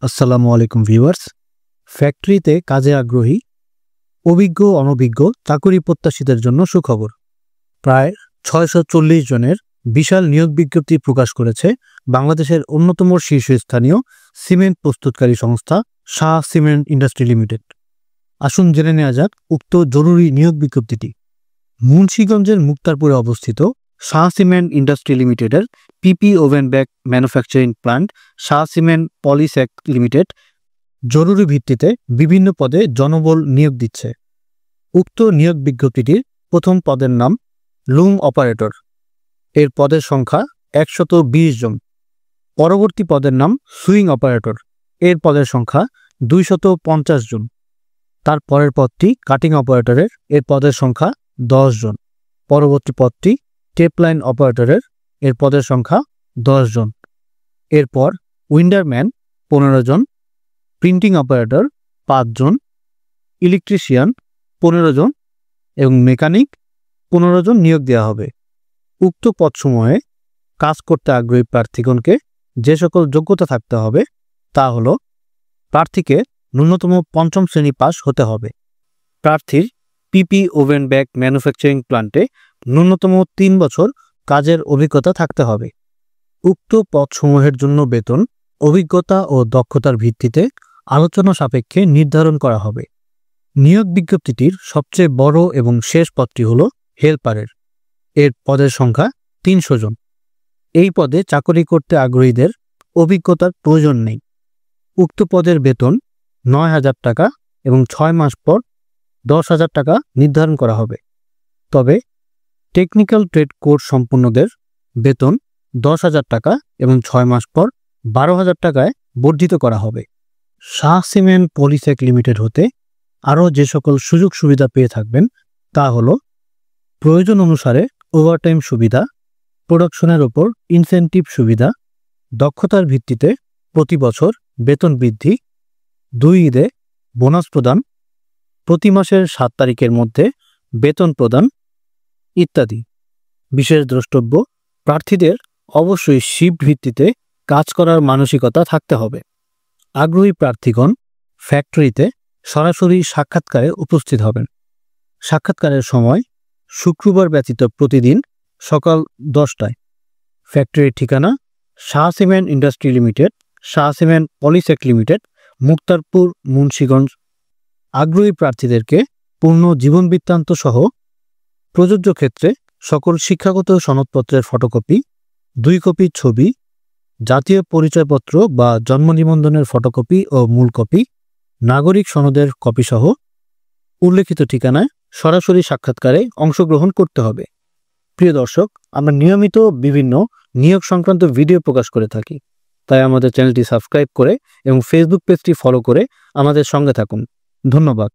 আসসালামু আলাইকুম ভিউয়ার্স। ফ্যাক্টরিতে কাজে আগ্রহী অভিজ্ঞ অনভিজ্ঞ চাকুরি প্রত্যাশীদের জন্য সুখবর। প্রায় ৬৪০ জনের বিশাল নিয়োগ বিজ্ঞপ্তি প্রকাশ করেছে বাংলাদেশের অন্যতম শীর্ষস্থানীয় সিমেন্ট প্রস্তুতকারী সংস্থা শাহ সিমেন্ট ইন্ডাস্ট্রি লিমিটেড। আসুন জেনে নেওয়া যাক উক্ত জরুরি নিয়োগ বিজ্ঞপ্তিটি। মুন্সিগঞ্জের মুক্তারপুরে অবস্থিত শাহ সিমেন্ট ইন্ডাস্ট্রি লিমিটেডের PP woven bag manufacturing plant Shah cement polysack limited জরুরি ভিত্তিতে বিভিন্ন পদে জনবল নিয়োগ দিচ্ছে। উক্ত নিয়োগ বিজ্ঞপ্তিটির প্রথম পদের নাম লুম অপারেটর, এর পদের সংখ্যা ১২০ জন। পরবর্তী পদের নাম সুইং অপারেটর, এর পদের সংখ্যা ২৫০ জন। তার পরের পদটি কাটিং অপারেটরের, এর পদের সংখ্যা ১০ জন। পরবর্তী পদটি টেপলাইন অপারেটরের, এর পদের সংখ্যা ১০ জন। এরপর উইন্ডারম্যান ১৫ জন, প্রিন্টিং অপারেটর ৫ জন, ইলেকট্রিশিয়ান ১৫ জন এবং মেকানিক ১৫ জন নিয়োগ দেওয়া হবে। উক্ত পদসমূহে কাজ করতে আগ্রহী প্রার্থীগণকে যে সকল যোগ্যতা থাকতে হবে তা হল: প্রার্থীকে ন্যূনতম ৫ম শ্রেণী পাস হতে হবে। প্রার্থীর পিপি ওভেন ব্যাগ ম্যানুফ্যাকচারিং প্লান্টে ন্যূনতম ৩ বছর কাজের অভিজ্ঞতা থাকতে হবে। উক্ত পদসমূহের জন্য বেতন অভিজ্ঞতা ও দক্ষতার ভিত্তিতে আলোচনা সাপেক্ষে নির্ধারণ করা হবে। নিয়োগ বিজ্ঞপ্তিটির সবচেয়ে বড় এবং শেষ পদটি হল হেল্পারের, এর পদের সংখ্যা ৩০০ জন। এই পদে চাকরি করতে আগ্রহীদের অভিজ্ঞতার প্রয়োজন নেই। উক্ত পদের বেতন ৯,০০০ টাকা এবং ৬ মাস পর ১০,০০০ টাকা নির্ধারণ করা হবে। তবে টেকনিক্যাল ট্রেড কোর্স সম্পন্নদের বেতন ১০,০০০ টাকা এবং ৬ মাস পর ১২,০০০ টাকায় বর্ধিত করা হবে। শাহ সিমেন্ট পলিস্যাক লিমিটেড হতে আরও যে সকল সুযোগ সুবিধা পেয়ে থাকবেন তা হল: প্রয়োজন অনুসারে ওভারটাইম সুবিধা, প্রোডাকশনের ওপর ইনসেনটিভ সুবিধা, দক্ষতার ভিত্তিতে প্রতি বছর বেতন বৃদ্ধি, ২ ঈদে বোনাস প্রদান, প্রতি মাসের ৭ তারিখের মধ্যে বেতন প্রদান ইত্যাদি। বিশেষ দ্রষ্টব্য: প্রার্থীদের অবশ্যই শিফট ভিত্তিতে কাজ করার মানসিকতা থাকতে হবে। আগ্রহী প্রার্থীগণ ফ্যাক্টরিতে সরাসরি সাক্ষাৎকারে উপস্থিত হবেন। সাক্ষাৎকারের সময় শুক্রবার ব্যতীত প্রতিদিন সকাল ১০টায়। ফ্যাক্টরির ঠিকানা: Shah cement industry limited, Shah cement polysack limited, Muktarpur, Munshiganj. আগ্রহী প্রার্থীদেরকে পূর্ণ জীবন বৃত্তান্ত সহ প্রযোজ্য ক্ষেত্রে সকল শিক্ষাগত সনদপত্রের ফটোকপি, ২ কপি ছবি, জাতীয় পরিচয়পত্র বা জন্ম নিবন্ধনের ফটোকপি ও মূল কপি, নাগরিক সনদের কপিসহ উল্লেখিত ঠিকানায় সরাসরি সাক্ষাৎকারে অংশগ্রহণ করতে হবে। প্রিয় দর্শক, আমরা নিয়মিত বিভিন্ন নিয়োগ সংক্রান্ত ভিডিও প্রকাশ করে থাকি, তাই আমাদের চ্যানেলটি সাবস্ক্রাইব করে এবং ফেসবুক পেজটি ফলো করে আমাদের সঙ্গে থাকুন। ধন্যবাদ।